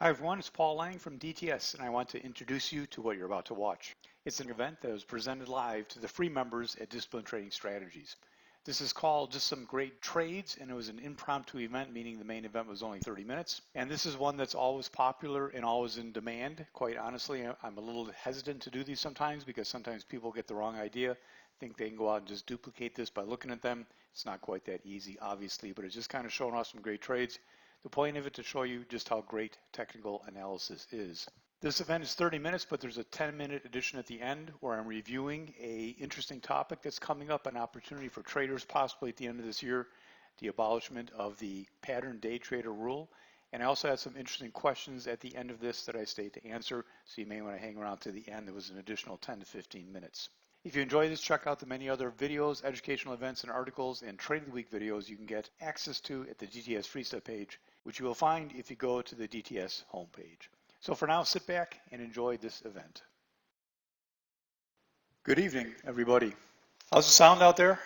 Hi everyone, it's Paul Lang from DTS, and I want to introduce you to what you're about to watch. It's an event that was presented live to the free members at Discipline Trading Strategies. This is called Just Some Great Trades, and it was an impromptu event, meaning the main event was only 30 minutes. And this is one that's always popular and always in demand. Quite honestly, I'm a little hesitant to do these sometimes because sometimes people get the wrong idea, think they can go out and just duplicate this by looking at them. It's not quite that easy, obviously, but it's just kind of showing off some great trades. The point of it to show you just how great technical analysis is. This event is 30 minutes, but there's a 10-minute edition at the end where I'm reviewing an interesting topic that's coming up, an opportunity for traders possibly at the end of this year, the abolishment of the pattern day trader rule. And I also had some interesting questions at the end of this that I stayed to answer, so you may want to hang around to the end. There was an additional 10 to 15 minutes. If you enjoy this, check out the many other videos, educational events, and articles, and Trade of the Week videos you can get access to at the DTS Free Stuff page, which you will find if you go to the DTS homepage. So for now, sit back and enjoy this event. Good evening, everybody. How's the sound out there?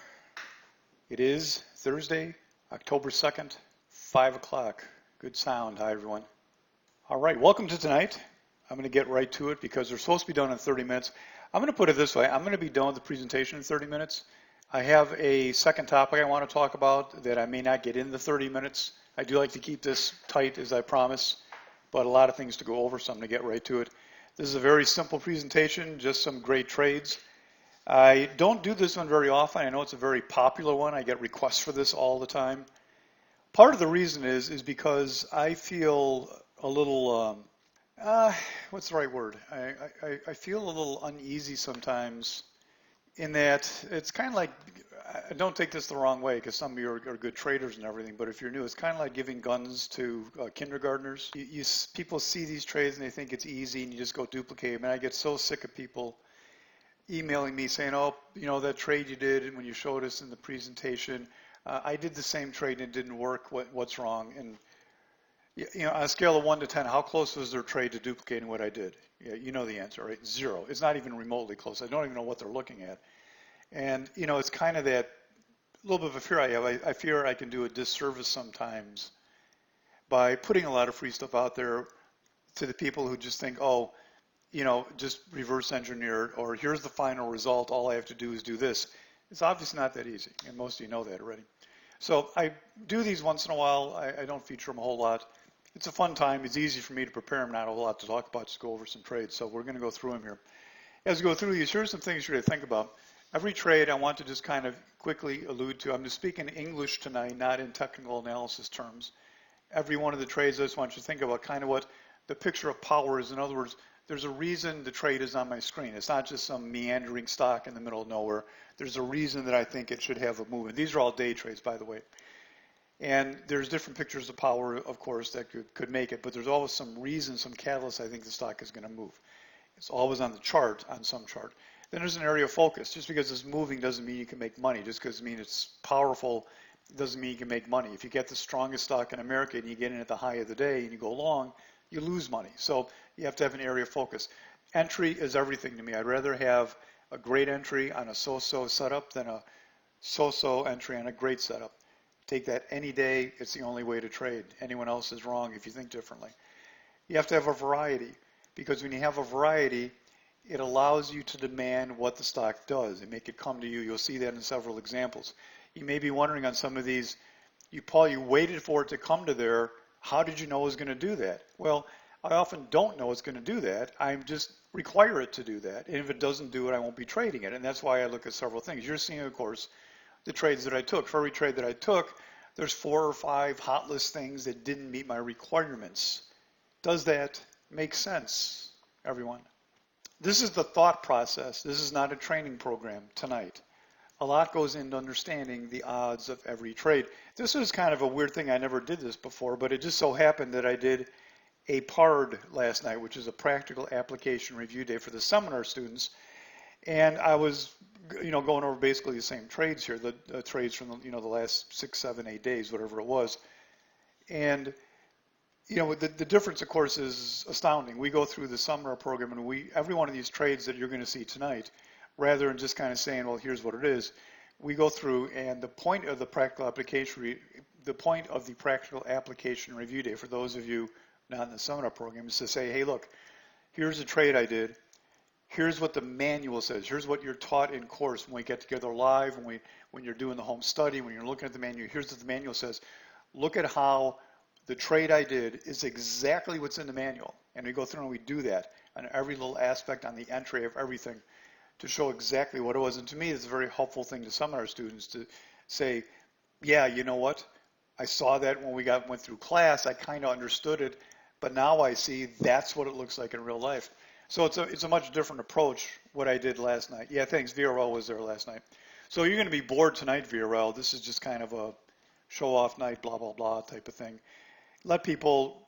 It is Thursday, October 2nd, 5 o'clock. Good sound. Hi, everyone. All right, welcome to tonight. I'm going to get right to it because they're supposed to be done in 30 minutes. I'm going to put it this way. I'm going to be done with the presentation in 30 minutes. I have a second topic I want to talk about that I may not get in the 30 minutes. I do like to keep this tight as I promise, but a lot of things to go over, so I'm going to get right to it. This is a very simple presentation, just some great trades. I don't do this one very often. I know it's a very popular one. I get requests for this all the time. Part of the reason is because I feel a little, what's the right word? I feel a little uneasy sometimes in that it's kind of like, don't take this the wrong way because some of you are good traders and everything, but if you're new, it's kind of like giving guns to kindergartners. People see these trades and they think it's easy and you just go duplicate them. And I get so sick of people emailing me saying, oh, you know, that trade you did when you showed us in the presentation, I did the same trade and it didn't work. What's wrong? And you know, on a scale of 1 to 10, how close was their trade to duplicating what I did? Yeah, you know the answer, right? 0. It's not even remotely close. I don't even know what they're looking at. And, you know, it's kind of that little bit of a fear I have. I fear I can do a disservice sometimes by putting a lot of free stuff out there to the people who just think, oh, you know, just reverse engineer it, or here's the final result. All I have to do is do this. It's obviously not that easy, and most of you know that already. So I do these once in a while. I don't feature them a whole lot. It's a fun time. It's easy for me to prepare them, not a whole lot to talk about, just go over some trades. So we're going to go through them here. As we go through these, here's some things you're going to think about. Every trade I want to just kind of quickly allude to. I'm just speaking English tonight, not in technical analysis terms. Every one of the trades I just want you to think about kind of what the picture of power is. In other words, there's a reason the trade is on my screen. It's not just some meandering stock in the middle of nowhere. There's a reason that I think it should have a movement. These are all day trades, by the way. And there's different pictures of power, of course, that could make it, but there's always some reason, some catalyst I think the stock is going to move. It's always on the chart, on some chart. Then there's an area of focus. Just because it's moving doesn't mean you can make money. Just because it means it's powerful doesn't mean you can make money. If you get the strongest stock in America and you get in at the high of the day and you go long, you lose money. So you have to have an area of focus. Entry is everything to me. I'd rather have a great entry on a so-so setup than a so-so entry on a great setup. Take that any day. It's the only way to trade. Anyone else is wrong if you think differently. You have to have a variety, because when you have a variety, it allows you to demand what the stock does and make it come to you. You'll see that in several examples. You may be wondering on some of these, Paul, you waited for it to come to there. How did you know it was going to do that? Well, I often don't know it's going to do that. I just require it to do that. And if it doesn't do it, I won't be trading it. And that's why I look at several things. You're seeing, of course, the trades that I took. For every trade that I took, there's 4 or 5 hot list things that didn't meet my requirements. Does that make sense, everyone? This is the thought process. This is not a training program tonight. A lot goes into understanding the odds of every trade. This was kind of a weird thing. I never did this before, but it just so happened that I did a PARD last night, which is a practical application review day for the seminar students. And I was, you know, going over basically the same trades here, the trades from the last 6, 7, 8 days, whatever it was. And you know, the difference, of course, is astounding. We go through the seminar program, and every one of these trades that you're going to see tonight, rather than just kind of saying, well, here's what it is, we go through, and the point of the practical application review day, for those of you not in the seminar program, is to say, hey, look, here's a trade I did. Here's what the manual says. Here's what you're taught in course when we get together live, when you're doing the home study, when you're looking at the manual. Here's what the manual says. Look at how the trade I did is exactly what's in the manual. And we go through and we do that on every little aspect on the entry of everything to show exactly what it was. And to me, it's a very helpful thing to some of our students to say, yeah, you know what? I saw that when we went through class. I kind of understood it, but now I see that's what it looks like in real life. So it's a much different approach, what I did last night. Yeah, thanks. VRL was there last night. So you're going to be bored tonight, VRL. This is just kind of a show-off night, blah, blah, blah type of thing. Let people,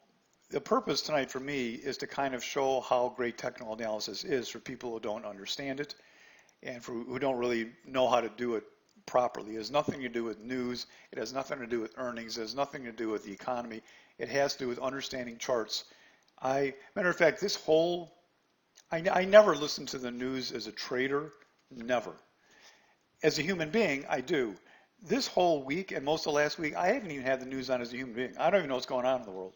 the purpose tonight for me is to kind of show how great technical analysis is for people who don't understand it and for who don't really know how to do it properly. It has nothing to do with news. It has nothing to do with earnings. It has nothing to do with the economy. It has to do with understanding charts. Matter of fact, I never listen to the news as a trader, never. As a human being, I do. This whole week and most of last week, I haven't even had the news on as a human being. I don't even know what's going on in the world.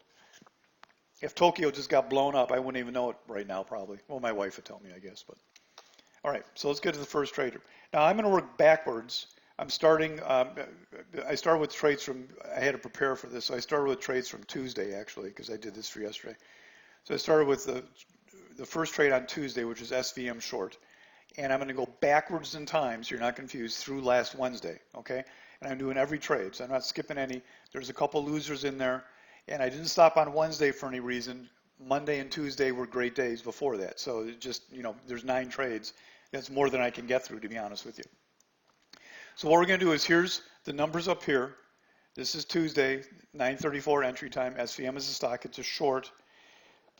If Tokyo just got blown up, I wouldn't even know it right now, probably. Well, my wife would tell me, I guess. But all right, so let's get to the first trader. Now, I'm going to work backwards. I started with trades from, I had to prepare for this, so I started with trades from Tuesday, actually, because I did this for yesterday. So I started with the first trade on Tuesday, which is SVM short. And I'm going to go backwards in time, so you're not confused, through last Wednesday, okay? And I'm doing every trade, so I'm not skipping any. There's a couple losers in there, and I didn't stop on Wednesday for any reason. Monday and Tuesday were great days before that, so it just, there's 9 trades. That's more than I can get through, to be honest with you. So what we're going to do is, here's the numbers up here. This is Tuesday, 9:34 entry time. SVM is a stock. It's a short.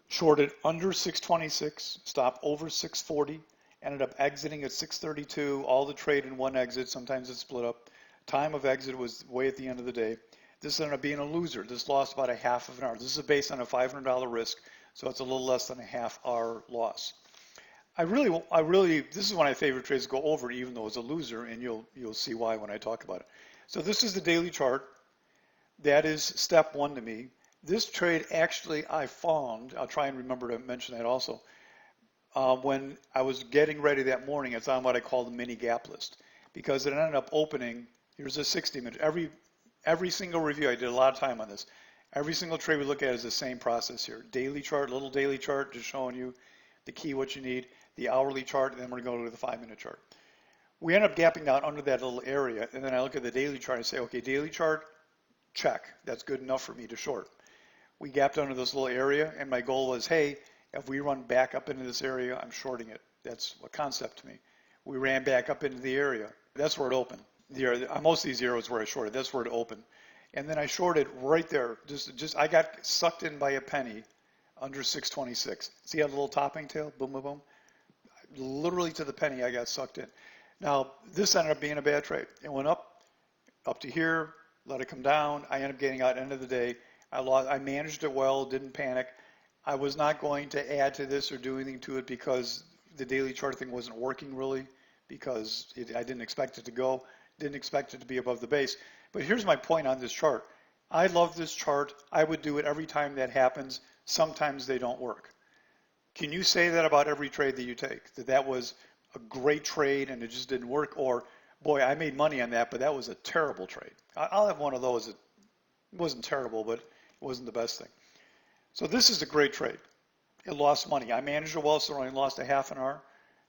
Shorted under 626, stopped over 640. Ended up exiting at 632, all the trade in one exit, sometimes it's split up. Time of exit was way at the end of the day. This ended up being a loser. This lost about a half of an hour. This is based on a $500 risk, so it's a little less than a half-hour loss. This is one of my favorite trades to go over, even though it's a loser, and you'll see why when I talk about it. So this is the daily chart. That is step 1 to me. This trade actually I found, I'll try and remember to mention that also, when I was getting ready that morning, it's on what I call the mini gap list, because it ended up opening. Here's a 60-minute. Every single review, I did a lot of time on this. Every single trade we look at is the same process here. Daily chart, little daily chart, just showing you the key, what you need, the hourly chart, and then we're going to go to the 5-minute chart. We end up gapping down under that little area, and then I look at the daily chart and say, okay, daily chart, check. That's good enough for me to short. We gapped under this little area, and my goal was, hey, if we run back up into this area, I'm shorting it. That's a concept to me. We ran back up into the area. That's where it opened. Most of these areas where I shorted, that's where it opened. And then I shorted right there. I got sucked in by a penny under 626. See that little topping tail? Boom, boom, boom. Literally to the penny, I got sucked in. Now, this ended up being a bad trade. It went up to here, let it come down. I ended up getting out at the end of the day. I managed it well, didn't panic. I was not going to add to this or do anything to it because the daily chart thing wasn't working really, because I didn't expect it to go, didn't expect it to be above the base. But here's my point on this chart. I love this chart. I would do it every time that happens. Sometimes they don't work. Can you say that about every trade that you take? That was a great trade and it just didn't work? Or, boy, I made money on that, but that was a terrible trade. I'll have one of those that wasn't terrible, but it wasn't the best thing. So this is a great trade. It lost money. I managed it well, so I only lost a half an hour.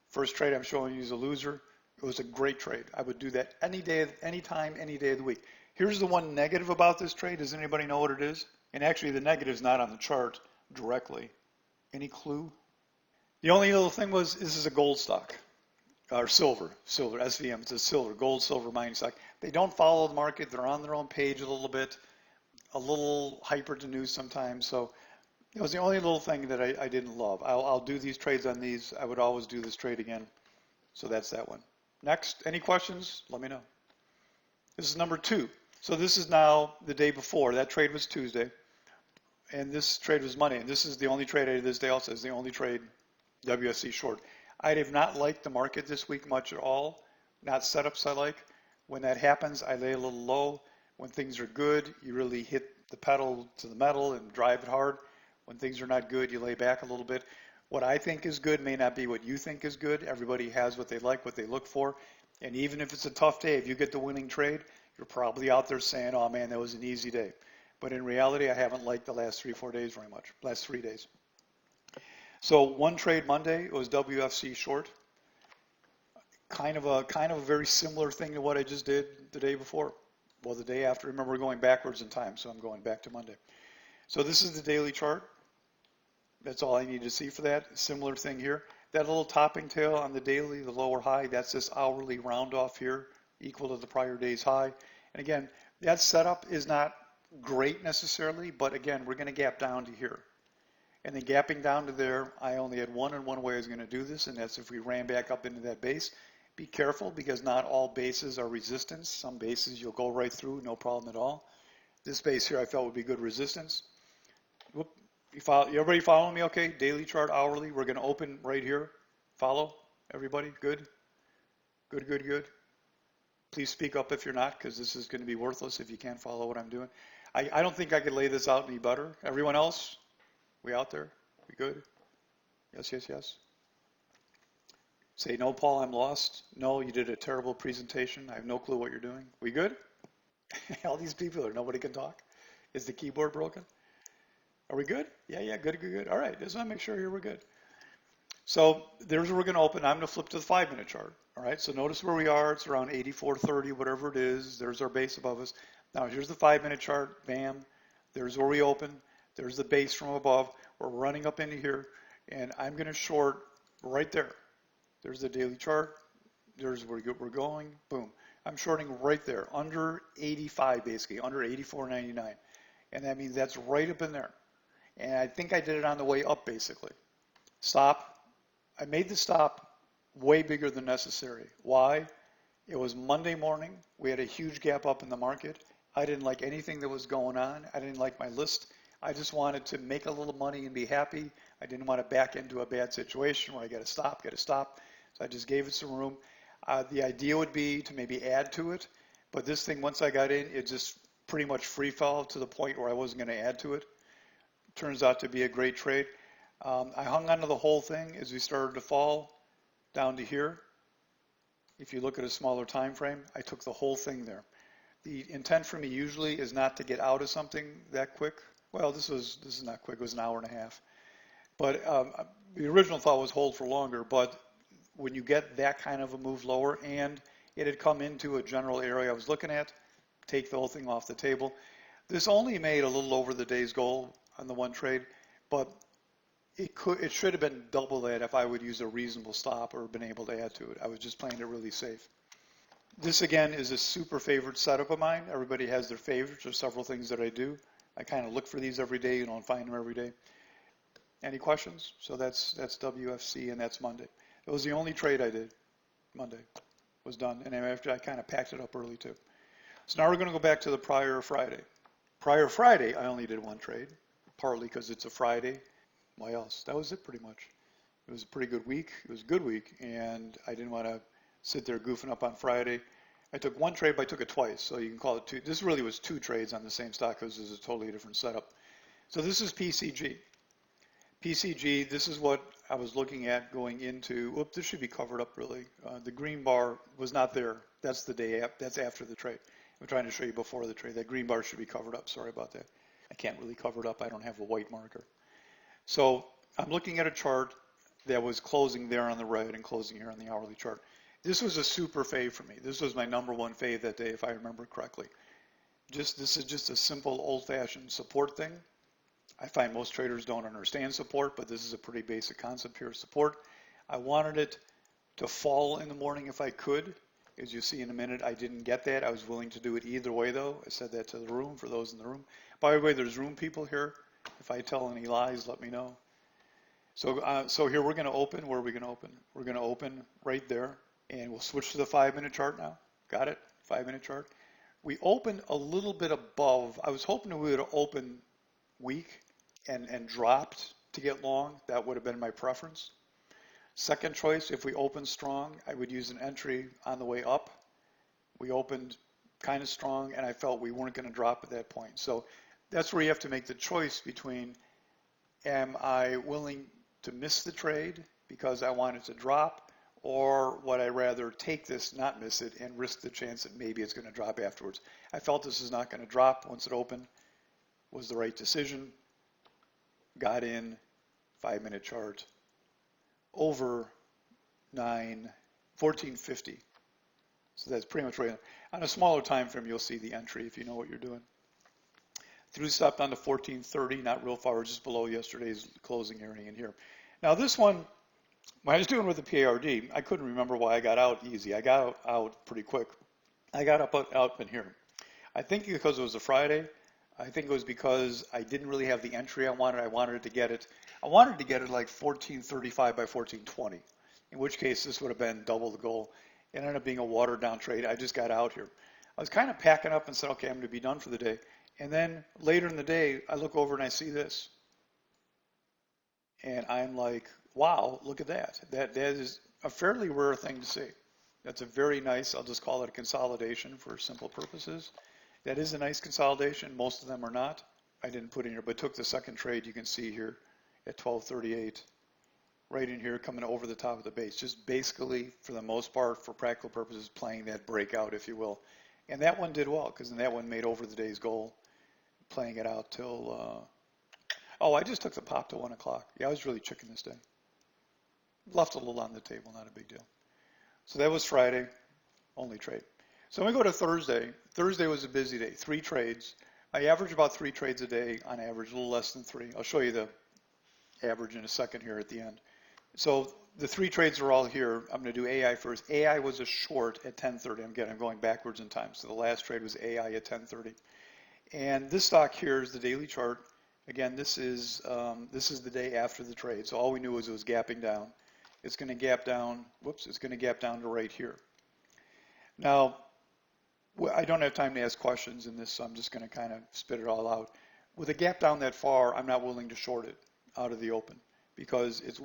First trade I'm showing you is a loser. It was a great trade. I would do that any day, any time, any day of the week. Here's the one negative about this trade. Does anybody know what it is? And actually, the negative is not on the chart directly. Any clue? The only little thing was this is a gold stock, or silver, SVM. It's a silver, gold, silver mining stock. They don't follow the market. They're on their own page a little bit, a little hyper to news sometimes. So it was the only little thing that I didn't love. I'll do these trades on these. I would always do this trade again. So that's that one. Next, any questions? Let me know. This is number 2. So this is now the day before. That trade was Tuesday. And this trade was Monday. And this is the only trade I did this day also. It's the only trade WSC short. I have not liked the market this week much at all. Not setups I like. When that happens, I lay a little low. When things are good, you really hit the pedal to the metal and drive it hard. When things are not good, you lay back a little bit. What I think is good may not be what you think is good. Everybody has what they like, what they look for. And even if it's a tough day, if you get the winning trade, you're probably out there saying, oh man, that was an easy day. But in reality, I haven't liked the last 3, 4 days very much, last 3 days. So one trade Monday was WFC short. Kind of a very similar thing to what I just did the day before. Well, the day after. Remember, we're going backwards in time, so I'm going back to Monday. So this is the daily chart. That's all I need to see for that. Similar thing here. That little topping tail on the daily, the lower high, that's this hourly round off here, equal to the prior day's high. And again, that setup is not great necessarily, but again, we're going to gap down to here. And then gapping down to there, I only had one way I was going to do this, and that's if we ran back up into that base. Be careful because not all bases are resistance. Some bases you'll go right through, no problem at all. This base here I felt would be good resistance. Whoop. Everybody following me okay? Daily chart, hourly. We're going to open right here. Follow? Everybody? Good? Good, good, good. Please speak up if you're not, because this is going to be worthless if you can't follow what I'm doing. I don't think I could lay this out any better. Everyone else? We out there? We good? Yes, yes, yes. Say, no, Paul, I'm lost. No, you did a terrible presentation. I have no clue what you're doing. We good? All these people are, nobody can talk. Is the keyboard broken? Are we good? Yeah, yeah, good, good, good. All right, just want to make sure here we're good. So there's where we're going to open. I'm going to flip to the 5-minute chart. All right, so notice where we are. It's around 84.30, whatever it is. There's our base above us. Now here's the 5-minute chart. Bam. There's where we open. There's the base from above. We're running up into here, and I'm going to short right there. There's the daily chart. There's where we're going. Boom. I'm shorting right there, under 85 basically, under 84.99. And that means that's right up in there. And I think I did it on the way up basically. Stop. I made the stop way bigger than necessary. Why? It was Monday morning. We had a huge gap up in the market. I didn't like anything that was going on. I didn't like my list. I just wanted to make a little money and be happy. I didn't want to back into a bad situation where I got to stop. So I just gave it some room. The idea would be to maybe add to it. But this thing, once I got in, it just pretty much free fell to the point where I wasn't going to add to it. Turns out to be a great trade. I hung onto the whole thing as we started to fall down to here. If you look at a smaller time frame, I took the whole thing there. The intent for me usually is not to get out of something that quick. Well, this is not quick. It was an hour and a half. But the original thought was hold for longer. But when you get that kind of a move lower, and it had come into a general area I was looking at, take the whole thing off the table. This only made a little over the day's goal on the one trade, but it should have been double that if I would use a reasonable stop or been able to add to it. I was just playing it really safe. This again is a super favorite setup of mine. Everybody has their favorites. There's several things that I do. I kind of look for these every day. You don't find them every day. Any questions? So that's WFC and that's Monday. It was the only trade I did. Monday was done, and after I kind of packed it up early too. So now we're going to go back to the prior Friday. Prior Friday, I only did one trade, partly because it's a Friday. Why else? That was it pretty much. It was a pretty good week. It was a good week, and I didn't want to sit there goofing up on Friday. I took one trade, but I took it twice, so you can call it two. This really was two trades on the same stock because this is a totally different setup. So this is PCG. PCG, this is what I was looking at going into. Whoop, this should be covered up really. The green bar was not there. That's the day, that's after the trade. I'm trying to show you before the trade. That green bar should be covered up. Sorry about that. I can't really cover it up. I don't have a white marker. So I'm looking at a chart that was closing there on the right and closing here on the hourly chart. This was a super fave for me. This was my number one fave that day, if I remember correctly. This is just a simple old-fashioned support thing. I find most traders don't understand support, but this is a pretty basic concept here, support. I wanted it to fall in the morning if I could. As you see in a minute, I didn't get that. I was willing to do it either way, though. I said that to the room, for those in the room. By the way, there's room people here. If I tell any lies, let me know. So here we're going to open. Where are we going to open? We're going to open right there, and we'll switch to the 5-minute chart now. Got it? 5-minute chart. We opened a little bit above. I was hoping we would open weak and dropped to get long. That would have been my preference. Second choice, if we open strong, I would use an entry on the way up. We opened kind of strong, and I felt we weren't going to drop at that point. So that's where you have to make the choice between Am I willing to miss the trade because I want it to drop? Or would I rather take this, not miss it, and risk the chance that maybe it's going to drop afterwards? I felt this is not going to drop once it opened. Was the right decision. Got in, 5-minute chart, over 1450. So that's pretty much right. On a smaller time frame, you'll see the entry if you know what you're doing. Through stop down to 1430, not real far, just below yesterday's closing area in here. Now this one, when I was doing with the PARD, I couldn't remember why I got out easy. I got out pretty quick. I got out in here. I think because it was a Friday. I think it was because I didn't really have the entry I wanted. I wanted to get it like 1435 by 1420, in which case this would have been double the goal. It ended up being a watered down trade. I just got out here. I was kind of packing up and said, okay, I'm going to be done for the day. And then later in the day, I look over and I see this. And I'm like, wow, look at that. That is a fairly rare thing to see. That's a very nice, I'll just call it a consolidation for simple purposes. That is a nice consolidation. Most of them are not. I didn't put in here, but took the second trade you can see here at 1238. Right in here, coming over the top of the base. Just basically, for the most part, for practical purposes, playing that breakout, if you will. And that one did well, because that one made over the day's goal, playing it out till, oh, I just took the pop to 1 o'clock. Yeah, I was really chicken this day. Left a little on the table, not a big deal. So that was Friday, only trade. So we go to Thursday. Thursday was a busy day, 3 trades. I average about 3 trades a day, on average, a little less than 3. I'll show you the average in a second here at the end. So the 3 trades are all here. I'm going to do AI first. AI was a short at 10:30. Again, I'm going backwards in time. So the last trade was AI at 10:30. And this stock here is the daily chart. Again, this is the day after the trade. So all we knew was it was gapping down. It's going to gap down. Whoops! It's going to gap down to right here. Now, I don't have time to ask questions in this, so I'm just going to kind of spit it all out. With a gap down that far, I'm not willing to short it out of the open, because it's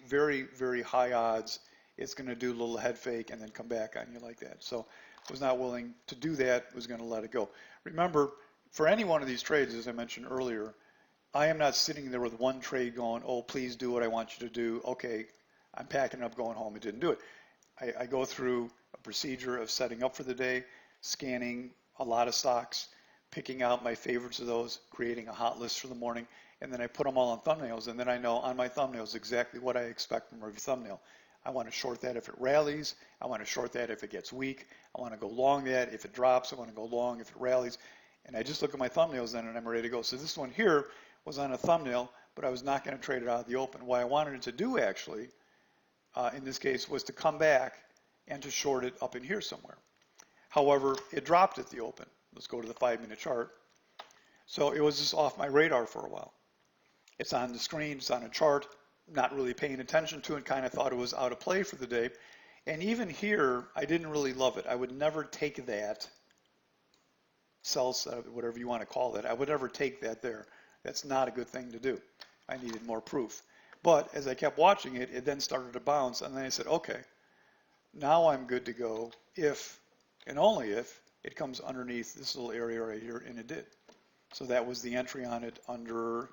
very, very high odds it's going to do a little head fake and then come back on you like that. So I was not willing to do that, was going to let it go. Remember, for any one of these trades, as I mentioned earlier, I am not sitting there with one trade going, oh, please do what I want you to do. Okay, I'm packing up, going home. It didn't do it. I go through a procedure of setting up for the day, scanning a lot of stocks, picking out my favorites of those, creating a hot list for the morning, and then I put them all on thumbnails, and then I know on my thumbnails exactly what I expect from every thumbnail. I want to short that if it rallies. I want to short that if it gets weak. I want to go long that if it drops. I want to go long if it rallies. And I just look at my thumbnails then and I'm ready to go. So this one here was on a thumbnail, but I was not going to trade it out of the open. What I wanted it to do actually, in this case, was to come back and to short it up in here somewhere. However, it dropped at the open. Let's go to the 5-minute chart. So it was just off my radar for a while. It's on the screen, it's on a chart, not really paying attention to it, kind of thought it was out of play for the day. And even here, I didn't really love it. I would never take that, sell, whatever you want to call it, I would never take that there. That's not a good thing to do. I needed more proof. But as I kept watching it, it then started to bounce, and then I said, okay, now I'm good to go if, and only if, it comes underneath this little area right here, and it did. So that was the entry on it under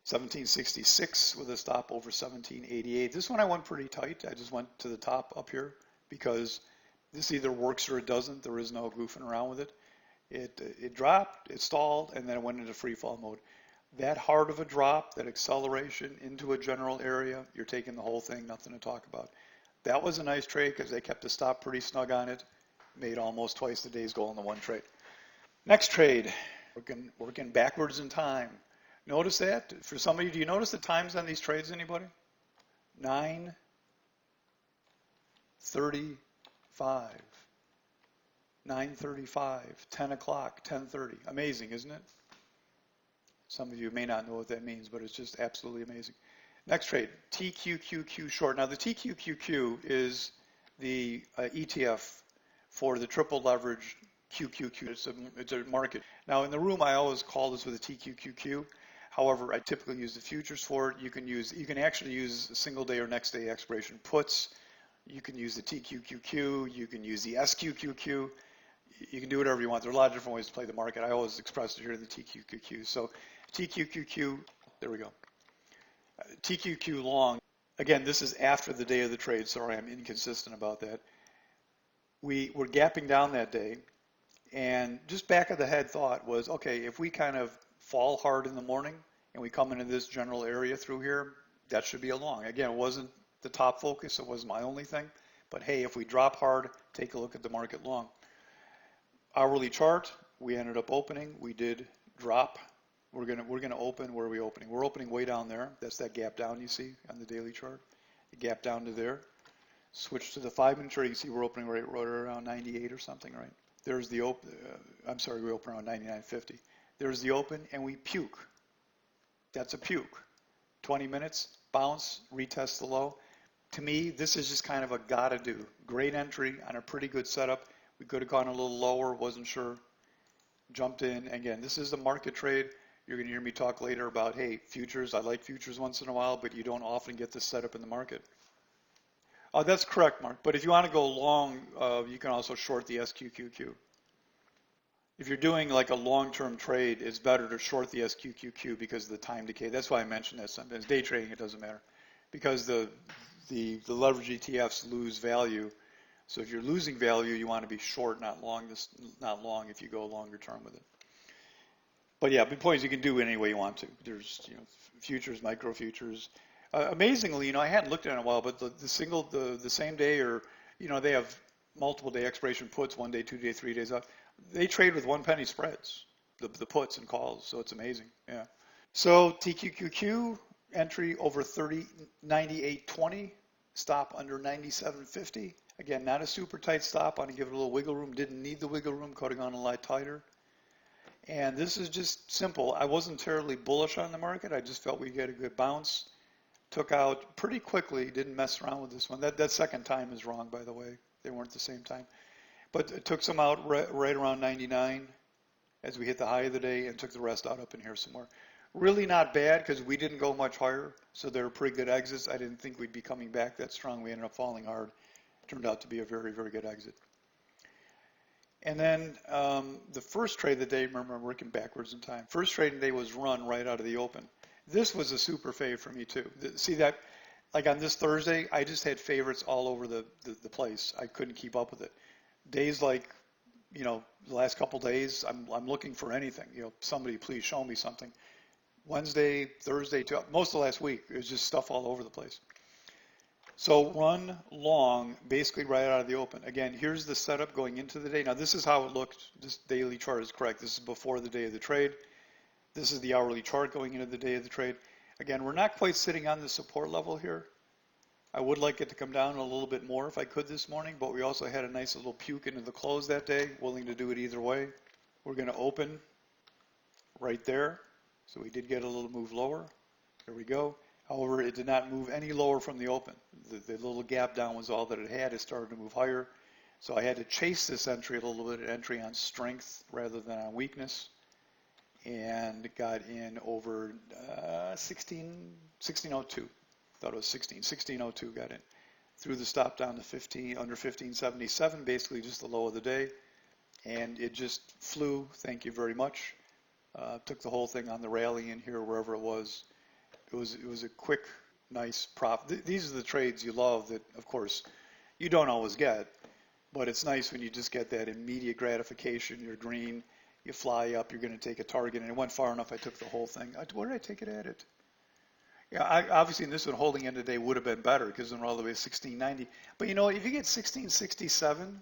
1766 with a stop over 1788. This one I went pretty tight. I just went to the top up here because this either works or it doesn't. There is no goofing around with it. It dropped, it stalled, and then it went into free fall mode. That hard of a drop, that acceleration into a general area, you're taking the whole thing, nothing to talk about. That was a nice trade because they kept the stop pretty snug on it. Made almost twice the day's goal in the one trade. Next trade, working backwards in time. Notice that? For somebody, do you notice the times on these trades, anybody? 9:35, 9:35, 10 o'clock, 10:30. Amazing, isn't it? Some of you may not know what that means, but it's just absolutely amazing. Next trade, TQQQ short. Now the TQQQ is the ETF for the triple leverage QQQ. It's a market. Now in the room, I always call this with a TQQQ. However, I typically use the futures for it. You can actually use single day or next day expiration puts. You can use the TQQQ. You can use the SQQQ. You can do whatever you want. There are a lot of different ways to play the market. I always express it here in the TQQQ. So TQQQ, there we go. TQQ long, again, this is after the day of the trade. Sorry, I'm inconsistent about that. We were gapping down that day, and just back of the head thought was, okay, if we kind of fall hard in the morning and we come into this general area through here, that should be a long. Again, it wasn't the top focus, it wasn't my only thing, but hey, if we drop hard, take a look at the market long. Hourly chart, we ended up opening, we did drop. We're gonna open. Where are we opening? We're opening way down there. That's that gap down you see on the daily chart. The gap down to there. Switch to the 5-minute chart. You can see we're opening right around 98 or something, right? There's the open. I'm sorry, we open around 99.50. There's the open, and we puke. That's a puke. 20 minutes, bounce, retest the low. To me, this is just kind of a gotta do. Great entry on a pretty good setup. We could have gone a little lower, wasn't sure. Jumped in. Again, this is a market trade. You're going to hear me talk later about, hey, futures. I like futures once in a while, but you don't often get this set up in the market. That's correct, Mark. But if you want to go long, you can also short the SQQQ. If you're doing like a long-term trade, it's better to short the SQQQ because of the time decay. That's why I mentioned that sometimes. Day trading, it doesn't matter. Because the leverage ETFs lose value. So if you're losing value, you want to be short, not long. Not long if you go longer term with it. But yeah, the point is you can do it any way you want to. There's futures, micro futures. Amazingly, I hadn't looked at it in a while, but the same day, or they have multiple day expiration puts, 1 day, 2 day, 3 days out. They trade with 1 penny spreads, the puts and calls. So it's amazing. Yeah. So TQQQ entry over 98.20, stop under 97.50. Again, not a super tight stop. I want to give it a little wiggle room. Didn't need the wiggle room. Could have gone a lot tighter. And this is just simple. I wasn't terribly bullish on the market. I just felt we'd get a good bounce. Took out pretty quickly. Didn't mess around with this one. That second time is wrong, by the way. They weren't the same time. But it took some out right around 99 as we hit the high of the day, and took the rest out up in here somewhere. Really not bad because we didn't go much higher. So they were pretty good exits. I didn't think we'd be coming back that strong. We ended up falling hard. Turned out to be a very, very good exit. And then the first trade of the day, remember I'm working backwards in time. First trading day was run right out of the open. This was a super fave for me too. See that, like on this Thursday, I just had favorites all over the place. I couldn't keep up with it. Days like, the last couple days, I'm looking for anything. Somebody please show me something. Wednesday, Thursday, most of last week, it was just stuff all over the place. So run long, basically right out of the open. Again, here's the setup going into the day. Now this is how it looked. This daily chart is correct. This is before the day of the trade. This is the hourly chart going into the day of the trade. Again, we're not quite sitting on the support level here. I would like it to come down a little bit more if I could this morning, but we also had a nice little puke into the close that day. Willing to do it either way. We're going to open right there. So we did get a little move lower. There we go. However, it did not move any lower from the open. The little gap down was all that it had. It started to move higher. So I had to chase this entry a little bit, an entry on strength rather than on weakness. And got in over 1602. Thought it was 1602 got in. Threw the stop down to 15, under 1577, basically just the low of the day. And it just flew, thank you very much. Took the whole thing on the rally in here, wherever it was. It was a quick, nice profit. These are the trades you love that, of course, you don't always get, but it's nice when you just get that immediate gratification. You're green, you fly up, you're going to take a target, and it went far enough. I took the whole thing. Where did I take it at it? Yeah, obviously in this one, holding in today would have been better because it went all the way to 1690. But if you get 1667,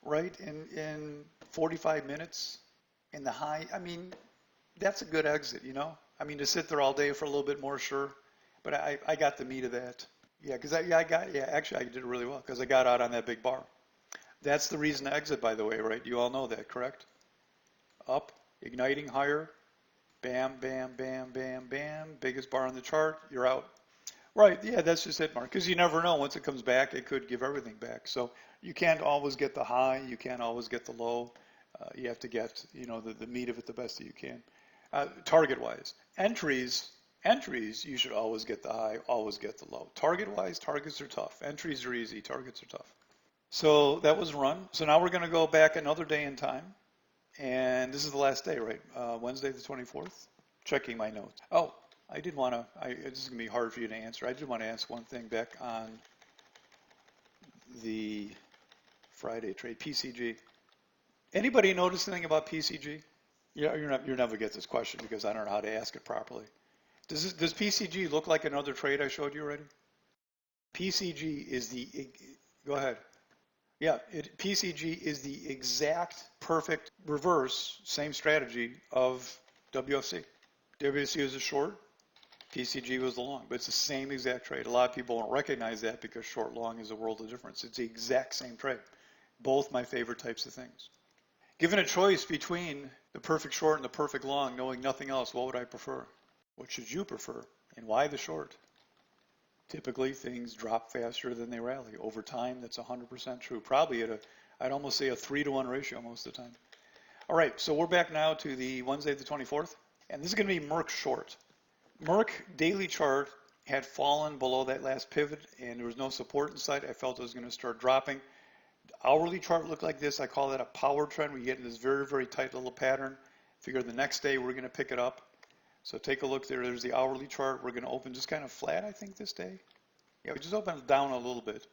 right, in 45 minutes in the high, that's a good exit, to sit there all day for a little bit more, sure. But I got the meat of that. Yeah, because actually I did really well because I got out on that big bar. That's the reason to exit, by the way, right? You all know that, correct? Up, igniting higher, bam, bam, bam, bam, bam, biggest bar on the chart, you're out. Right, yeah, that's just it, Mark, because you never know. Once it comes back, it could give everything back. So you can't always get the high, you can't always get the low. You have to get, the meat of it the best that you can. Target-wise, entries, you should always get the high, always get the low. Target-wise, targets are tough. Entries are easy, targets are tough. So that was run. So now we're going to go back another day in time. And this is the last day, right? Wednesday the 24th. Checking my notes. Oh, I did want to, this is going to be hard for you to answer. I did want to ask one thing back on the Friday trade, PCG. Anybody notice anything about PCG? Yeah, you'll never get this question because I don't know how to ask it properly. Does PCG look like another trade I showed you already? PCG is go ahead. Yeah, PCG is the exact perfect reverse, same strategy of WFC. WFC was a short, PCG was the long, but it's the same exact trade. A lot of people don't recognize that because short long is a world of difference. It's the exact same trade. Both my favorite types of things. Given a choice between the perfect short and the perfect long, knowing nothing else, what would I prefer? What should you prefer? And why the short? Typically, things drop faster than they rally. Over time, that's 100% true. Probably at I'd almost say a 3-to-1 ratio most of the time. All right, so we're back now to the Wednesday the 24th. And this is going to be Merck short. Merck daily chart had fallen below that last pivot, and there was no support in sight. I felt it was going to start dropping. Hourly chart looked like this. I call that a power trend. We get in this very, very tight little pattern. Figure the next day we're going to pick it up. So take a look there. There's the hourly chart. We're going to open just kind of flat, I think, this day. Yeah, we just opened it down a little bit.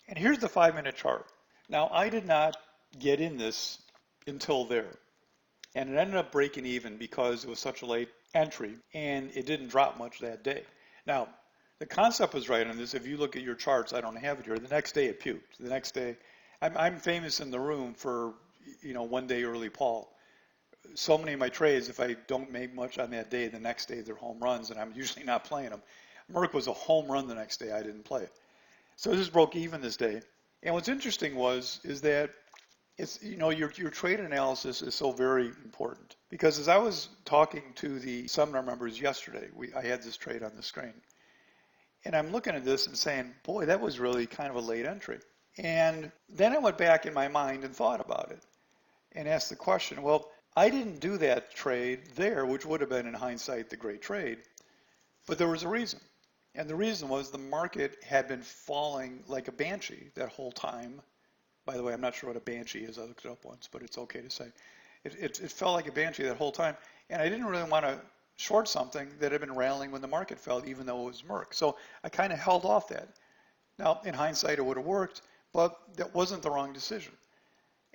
And here's the 5-minute chart. Now, I did not get in this until there. And it ended up breaking even because it was such a late entry, and it didn't drop much that day. Now, the concept was right on this. If you look at your charts, I don't have it here. The next day it puked. The next day, I'm famous in the room for, one day early Paul. So many of my trades, if I don't make much on that day, the next day they're home runs, and I'm usually not playing them. Merck was a home run the next day. I didn't play it. So this broke even this day. And what's interesting is that it's, your trade analysis is so very important. Because as I was talking to the seminar members yesterday, I had this trade on the screen. And I'm looking at this and saying, boy, that was really kind of a late entry. And then I went back in my mind and thought about it and asked the question, well, I didn't do that trade there, which would have been in hindsight the great trade, but there was a reason. And the reason was the market had been falling like a banshee that whole time. By the way, I'm not sure what a banshee is. I looked it up once, but it's okay to say. It felt like a banshee that whole time. And I didn't really want to short something that had been rallying when the market fell, even though it was Merck. So I kind of held off that. Now, in hindsight, it would have worked, but that wasn't the wrong decision.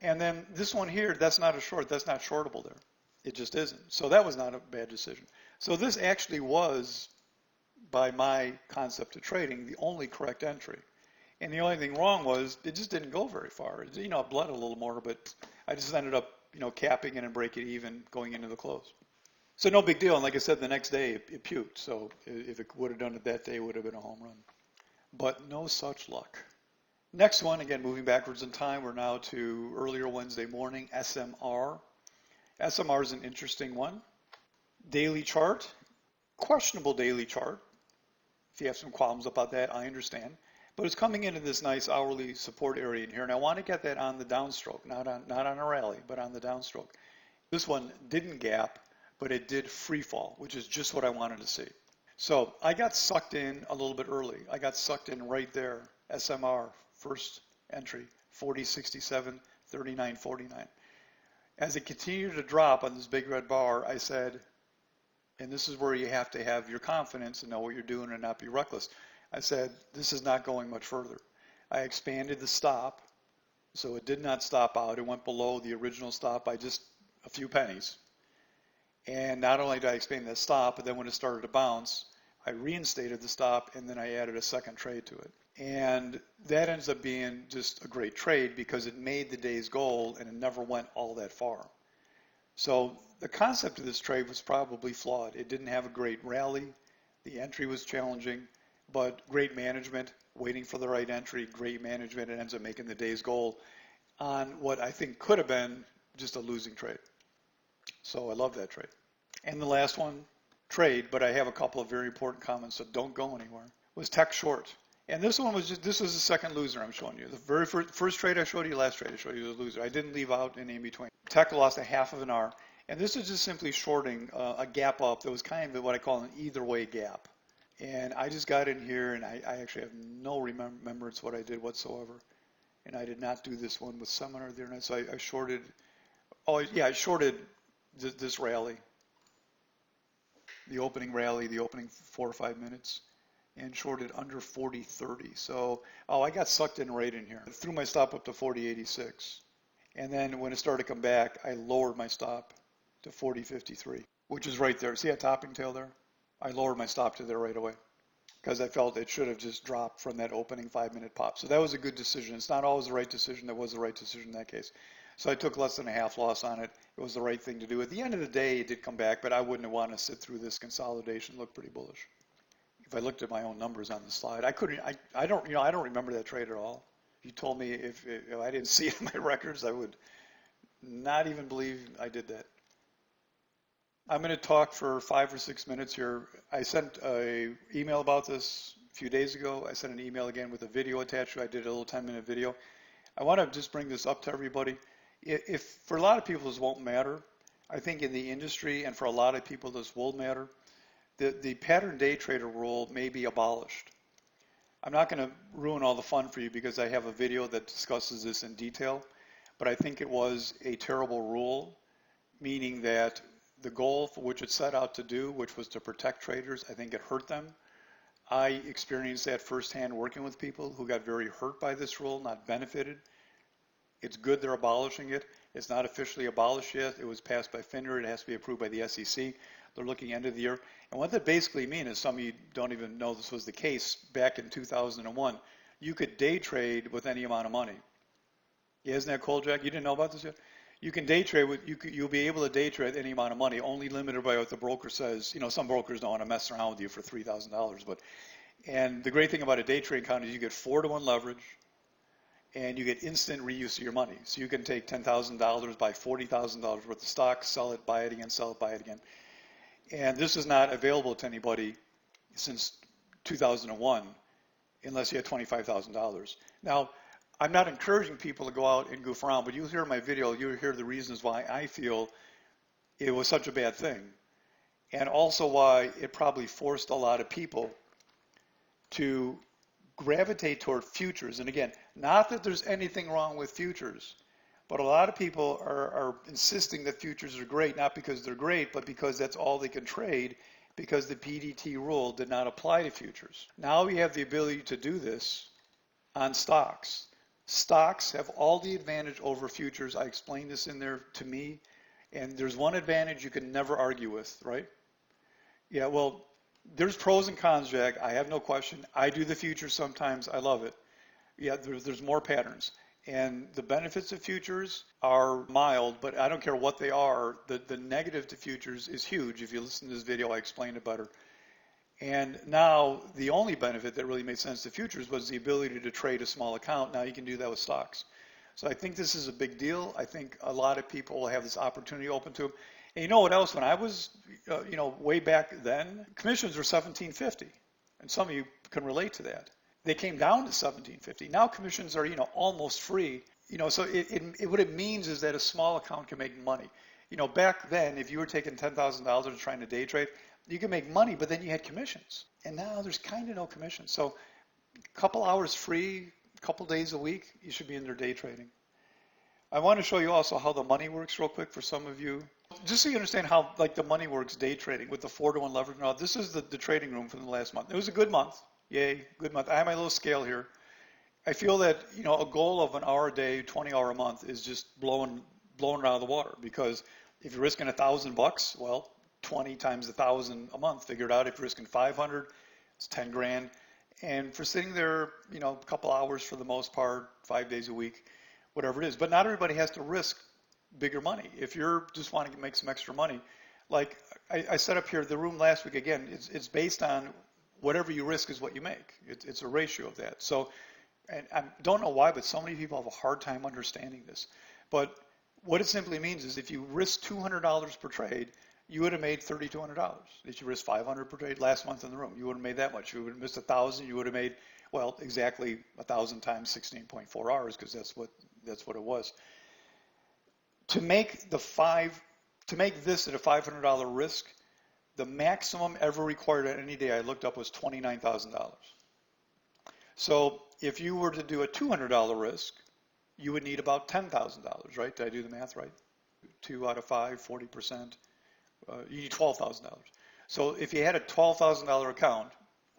And then this one here, that's not a short. That's not shortable there. It just isn't. So that was not a bad decision. So this actually was, by my concept of trading, the only correct entry. And the only thing wrong was it just didn't go very far. It, it bled a little more, but I just ended up, capping it and breaking it even going into the close. So no big deal. And like I said, the next day it puked. So if it would have done it that day, it would have been a home run. But no such luck. Next one, again, moving backwards in time, we're now to earlier Wednesday morning, SMR. SMR is an interesting one. Daily chart, questionable daily chart. If you have some qualms about that, I understand. But it's coming into this nice hourly support area in here, and I want to get that on the downstroke, not on a rally, but on the downstroke. This one didn't gap, but it did free fall, which is just what I wanted to see. So I got sucked in a little bit early. I got sucked in right there, SMR, first entry, 40.67, 39.49. As it continued to drop on this big red bar, I said, and this is where you have to have your confidence and know what you're doing and not be reckless. I said, this is not going much further. I expanded the stop, so it did not stop out. It went below the original stop by just a few pennies. And not only did I expand that stop, but then when it started to bounce, I reinstated the stop and then I added a second trade to it. And that ends up being just a great trade because it made the day's goal and it never went all that far. So the concept of this trade was probably flawed. It didn't have a great rally. The entry was challenging, but great management, waiting for the right entry, great management. It ends up making the day's goal on what I think could have been just a losing trade. So I love that trade. And the last one, trade, but I have a couple of very important comments, so don't go anywhere, was tech short. And this one was this was the second loser I'm showing you. The very first trade I showed you, last trade I showed you was a loser. I didn't leave out any in between. Tech lost a half of an hour. And this is just simply shorting a gap up that was kind of what I call an either way gap. And I just got in here and I actually have no remembrance what I did whatsoever. And I did not do this one with seminar there. And so I shorted, I shorted this rally. the opening rally, the opening 4 or 5 minutes, and shorted under 40.30. So, oh, I got sucked in right in here. I threw my stop up to 40.86. And then when it started to come back, I lowered my stop to 40.53, which is right there. See that topping tail there? I lowered my stop to there right away because I felt it should have just dropped from that opening 5-minute pop. So that was a good decision. It's not always the right decision. That was the right decision in that case. So I took less than a half loss on it. It was the right thing to do. At the end of the day, it did come back, but I wouldn't have wanted to sit through this consolidation. It looked pretty bullish. If I looked at my own numbers on the slide, I don't remember that trade at all. If you told me if I didn't see it in my records, I would not even believe I did that. I'm going to talk for 5 or 6 minutes here. I sent an email about this a few days ago. I sent an email again with a video attached to it. I did a little 10-minute video. I want to just bring this up to everybody. If for a lot of people this won't matter, I think in the industry and for a lot of people this will matter. The pattern day trader rule may be abolished. I'm not going to ruin all the fun for you because I have a video that discusses this in detail, but I think it was a terrible rule, meaning that the goal for which it set out to do, which was to protect traders, I think it hurt them. I experienced that firsthand working with people who got very hurt by this rule, not benefited. It's good they're abolishing it. It's not officially abolished yet. It was passed by FINRA. It has to be approved by the SEC. They're looking end of the year. And what that basically means is, some of you don't even know this was the case back in 2001, you could day trade with any amount of money. Yeah, isn't that cool, Jack? You didn't know about this yet? You can day trade with, you'll be able to day trade any amount of money, only limited by what the broker says. You know, some brokers don't want to mess around with you for $3,000, and the great thing about a day trade account is you get 4-to-1 leverage, and you get instant reuse of your money. So you can take $10,000, buy $40,000 worth of stock, sell it, buy it again, sell it, buy it again. And this is not available to anybody since 2001 unless you had $25,000. Now, I'm not encouraging people to go out and goof around, but you'll hear in my video, you'll hear the reasons why I feel it was such a bad thing, and also why it probably forced a lot of people to gravitate toward futures. And again, not that there's anything wrong with futures, but a lot of people are insisting that futures are great, not because they're great, but because that's all they can trade, because the PDT rule did not apply to futures. Now we have the ability to do this on stocks. Stocks have all the advantage over futures. I explained this in there to me, and there's one advantage you can never argue with, right? Yeah, well, there's pros and cons, Jack. I have no question. I do the futures sometimes. I love it. Yeah, there's more patterns. And the benefits of futures are mild, but I don't care what they are. The negative to futures is huge. If you listen to this video, I explained it better. And now the only benefit that really made sense to futures was the ability to trade a small account. Now you can do that with stocks. So I think this is a big deal. I think a lot of people will have this opportunity open to them. And you know what else? When I was, way back then, commissions were $17.50. And some of you can relate to that. They came down to $17.50. Now commissions are, almost free. So what it means is that a small account can make money. Back then, if you were taking $10,000 and trying to day trade, you can make money, but then you had commissions. And now there's kind of no commissions. So a couple hours free, a couple days a week, you should be in there day trading. I want to show you also how the money works real quick for some of you. Just so you understand how the money works day trading with the 4-to-1 leverage. Now, this is the trading room from the last month. It was a good month. Yay, good month. I have my little scale here. I feel that, a goal of an hour a day, 20-hour a month is just blowing it out of the water, because if you're risking $1,000, well, 20 times 1,000 a month. Figure it out. If you're risking 500, it's 10 grand. And for sitting there, a couple hours for the most part, 5 days a week, whatever it is. But not everybody has to risk bigger money. If you're just wanting to make some extra money, like I set up here, the room last week, again, it's based on whatever you risk is what you make. It's a ratio of that. So, and I don't know why, but so many people have a hard time understanding this. But what it simply means is if you risk $200 per trade, you would have made $3,200. If you risked $500 per trade last month in the room, you would have made that much. You would have missed 1,000. You would have made, well, exactly 1,000 times 16.4 hours, because that's what it was. To make this at a $500 risk, the maximum ever required on any day I looked up was $29,000. So if you were to do a $200 risk, you would need about $10,000, right? Did I do the math right? 2 out of 5, 40%. You need $12,000. So if you had a $12,000 account,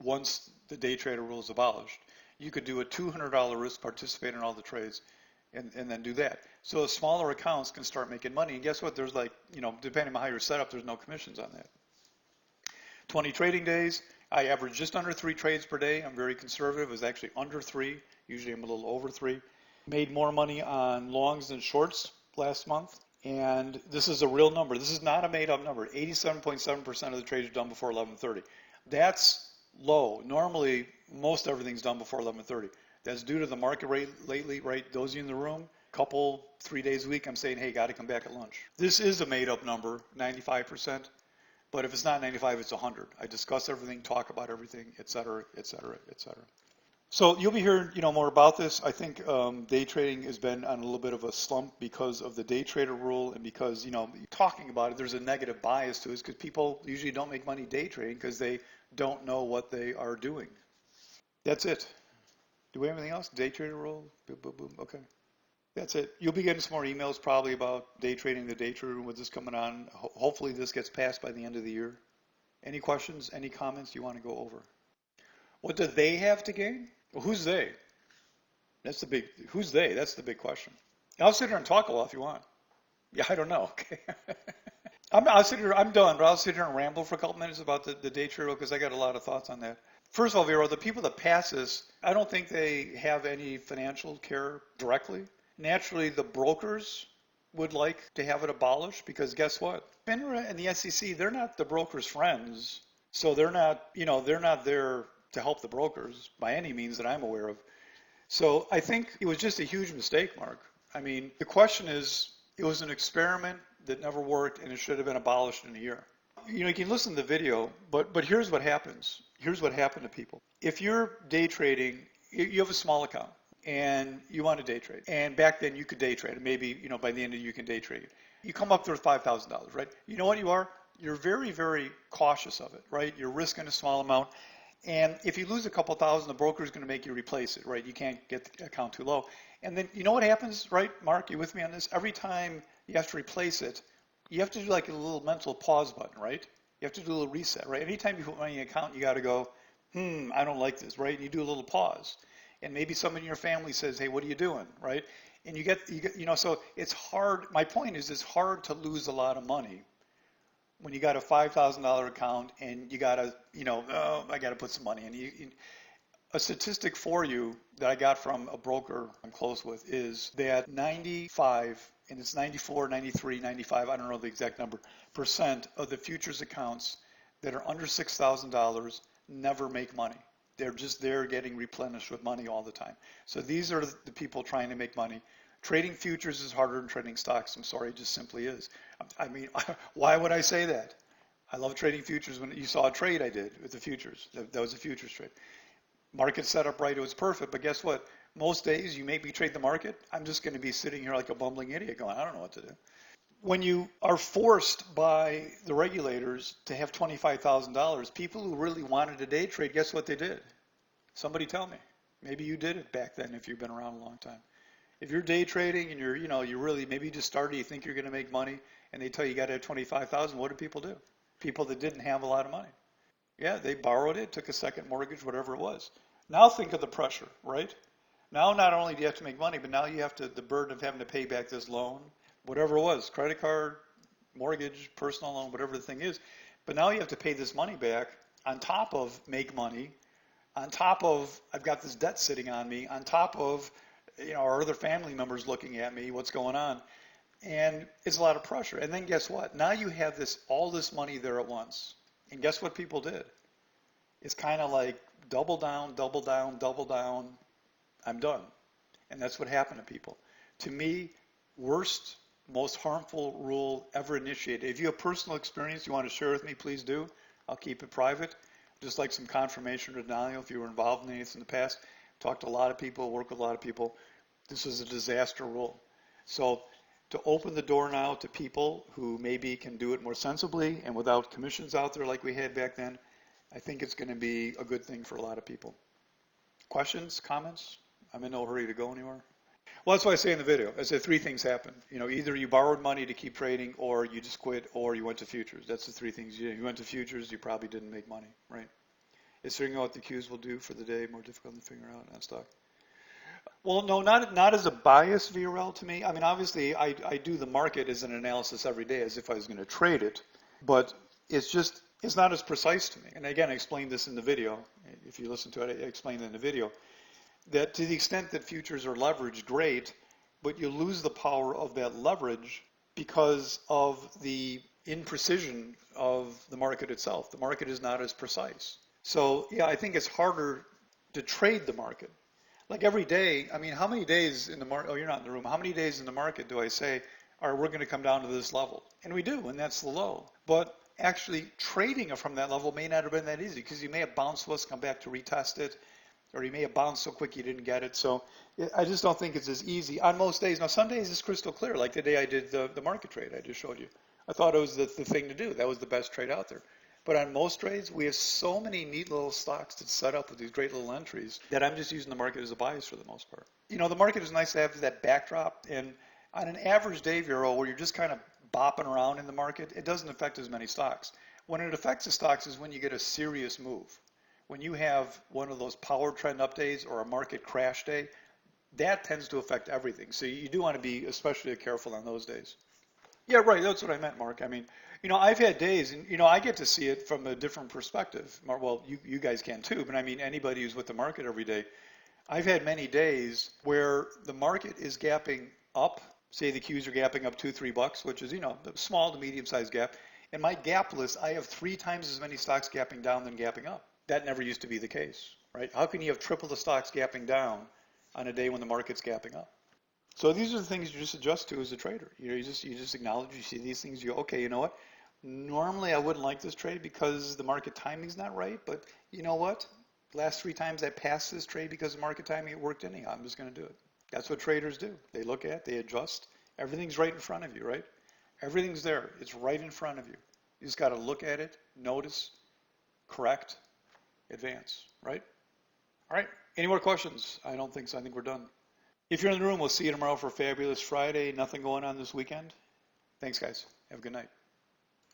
once the day trader rule is abolished, you could do a $200 risk, participate in all the trades, and then do that. So smaller accounts can start making money. And guess what? There's like, depending on how you're set up, there's no commissions on that. 20 trading days. I average just under 3 trades per day. I'm very conservative. It was actually under 3. Usually I'm a little over 3. Made more money on longs than shorts last month. And this is a real number. This is not a made up number. 87.7% of the trades are done before 11:30. That's low. Normally, most everything's done before 11:30. That's due to the market rate lately, right? Those of you in the room, couple, 3 days a week, I'm saying, hey, got to come back at lunch. This is a made up number, 95%. But if it's not 95, it's 100. I discuss everything, talk about everything, et cetera, et cetera, et cetera. So you'll be hearing, more about this. I think day trading has been on a little bit of a slump because of the day trader rule, and because, talking about it, there's a negative bias to it, because people usually don't make money day trading because they don't know what they are doing. That's it. Do we have anything else? Day trader rule? Boom, boom, boom. Okay. That's it. You'll be getting some more emails probably about day trading, the day trader room with this coming on. Hopefully this gets passed by the end of the year. Any questions, any comments you want to go over? What do they have to gain? Well, who's they? Who's they? That's the big question. I'll sit here and talk a while if you want. Yeah, I don't know. Okay. I'll sit here, I'm done, but I'll sit here and ramble for a couple minutes about the day trader because I got a lot of thoughts on that. First of all, Vero, the people that pass this, I don't think they have any financial care directly. Naturally, the brokers would like to have it abolished because guess what? FINRA and the SEC, they're not the brokers' friends. So they're not there to help the brokers by any means that I'm aware of. So I think it was just a huge mistake, Mark. I mean, the question is, it was an experiment that never worked and it should have been abolished in a year. You can listen to the video, but here's what happens. Here's what happened to people. If you're day trading, you have a small account and you want to day trade. And back then you could day trade. And maybe, by the end of the year you can day trade. You come up there with $5,000, right? You know what you are? You're very, very cautious of it, right? You're risking a small amount. And if you lose a couple thousand, the broker is going to make you replace it, right? You can't get the account too low. And then you know what happens, right? Mark, you with me on this? Every time you have to replace it, you have to do like a little mental pause button, right? You have to do a little reset, right? Anytime you put money in an account, you got to go, I don't like this, right? And you do a little pause. And maybe someone in your family says, hey, what are you doing, right? And you get, so it's hard. My point is it's hard to lose a lot of money when you got a $5,000 account and you got to, I got to put some money in. A statistic for you that I got from a broker I'm close with is that 95, and it's 94, 93, 95, I don't know the exact number, percent of the futures accounts that are under $6,000 never make money. They're just there getting replenished with money all the time. So these are the people trying to make money. Trading futures is harder than trading stocks. I'm sorry, it just simply is. I mean, why would I say that? I love trading futures. When you saw a trade I did with the futures, that was a futures trade. Market set up right, it was perfect. But guess what? Most days you make me trade the market, I'm just going to be sitting here like a bumbling idiot going, I don't know what to do. When you are forced by the regulators to have $25,000, people who really wanted to day trade, guess what they did? Somebody tell me. Maybe you did it back then if you've been around a long time. If you're day trading and you really, maybe you just started, you think you're going to make money, and they tell you got to have 25,000, what do people do? People that didn't have a lot of money. Yeah, they borrowed it, took a second mortgage, whatever it was. Now think of the pressure, right? Now not only do you have to make money, but now you have the burden of having to pay back this loan, whatever it was, credit card, mortgage, personal loan, whatever the thing is. But now you have to pay this money back on top of make money, on top of I've got this debt sitting on me, on top of our other family members looking at me, what's going on. And it's a lot of pressure. And then guess what? Now you have all this money there at once. And guess what people did? It's kind of like double down, double down, double down. I'm done. And that's what happened to people. To me, worst, most harmful rule ever initiated. If you have personal experience you want to share with me, please do. I'll keep it private. Just like some confirmation or denial if you were involved in anything in the past. Talked to a lot of people, worked with a lot of people. This is a disaster rule. So to open the door now to people who maybe can do it more sensibly and without commissions out there like we had back then, I think it's going to be a good thing for a lot of people. Questions, comments? I'm in no hurry to go anywhere. Well, that's why I say in the video. I said three things happen. Either you borrowed money to keep trading, or you just quit, or you went to futures. That's the three things you did. You went to futures, you probably didn't make money, right? Is figuring out what the cues will do for the day more difficult to figure out on stock? Well, no, not as a bias VRL to me. I mean, obviously, I do the market as an analysis every day as if I was going to trade it, but it's not as precise to me. And again, I explained this in the video. If you listen to it, I explained it in the video that to the extent that futures are leveraged, great, but you lose the power of that leverage because of the imprecision of the market itself. The market is not as precise. So, yeah, I think it's harder to trade the market. Like every day, I mean, how many days in the market, oh, you're not in the room, how many days in the market do I say, all right, we're going to come down to this level? And we do, and that's the low. But actually trading it from that level may not have been that easy because you may have bounced once, come back to retest it, or you may have bounced so quick you didn't get it. So I just don't think it's as easy on most days. Now, some days it's crystal clear, like the day I did the market trade I just showed you. I thought it was the thing to do. That was the best trade out there. But on most trades, we have so many neat little stocks to set up with these great little entries that I'm just using the market as a bias for the most part. The market is nice to have that backdrop. And on an average day, Vero, where you're just kind of bopping around in the market, it doesn't affect as many stocks. When it affects the stocks is when you get a serious move. When you have one of those power trend up days or a market crash day, that tends to affect everything. So you do want to be especially careful on those days. Yeah, right. That's what I meant, Mark. I mean, I've had days, and I get to see it from a different perspective. Well, you guys can too, but I mean, anybody who's with the market every day. I've had many days where the market is gapping up. Say the Qs are gapping up $2-3, which is a small to medium-sized gap. In my gap list, I have 3 times as many stocks gapping down than gapping up. That never used to be the case, right? How can you have triple the stocks gapping down on a day when the market's gapping up? So these are the things you just adjust to as a trader. You just acknowledge, you see these things, you go, okay, you know what? Normally I wouldn't like this trade because the market timing's not right, but you know what? Last 3 times I passed this trade because of market timing, it worked anyhow. I'm just going to do it. That's what traders do. They look at, they adjust. Everything's right in front of you, right? Everything's there. It's right in front of you. You just got to look at it, notice, correct, advance, right? All right. Any more questions? I don't think so. I think we're done. If you're in the room, we'll see you tomorrow for Fabulous Friday. Nothing going on this weekend. Thanks, guys. Have a good night.